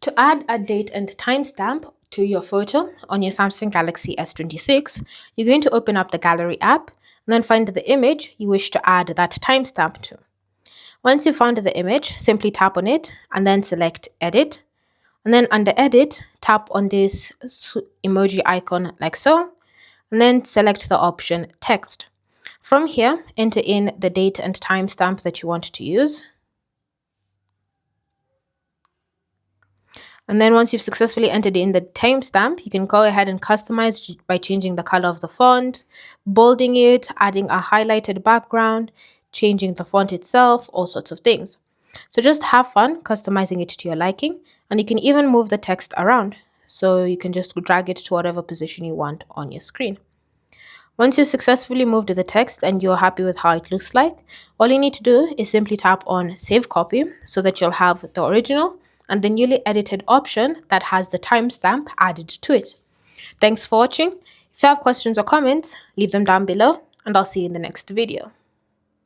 To add a date and timestamp to your photo on your Samsung Galaxy S26, you're going to open up the Gallery app and then find the image you wish to add that timestamp to. Once you've found the image, simply tap on it and then select Edit. And then under Edit, tap on this emoji icon like so, and then select the option Text. From here, enter in the date and timestamp that you want to use. And then once you've successfully entered in the timestamp, you can go ahead and customize by changing the color of the font, bolding it, adding a highlighted background, changing the font itself, all sorts of things. So just have fun customizing it to your liking, and you can even move the text around. So you can just drag it to whatever position you want on your screen. Once you've successfully moved the text and you're happy with how it looks like, all you need to do is simply tap on Save Copy so that you'll have the original and the newly edited option that has the timestamp added to it. Thanks for watching. If you have questions or comments, leave them down below, and I'll see you in the next video.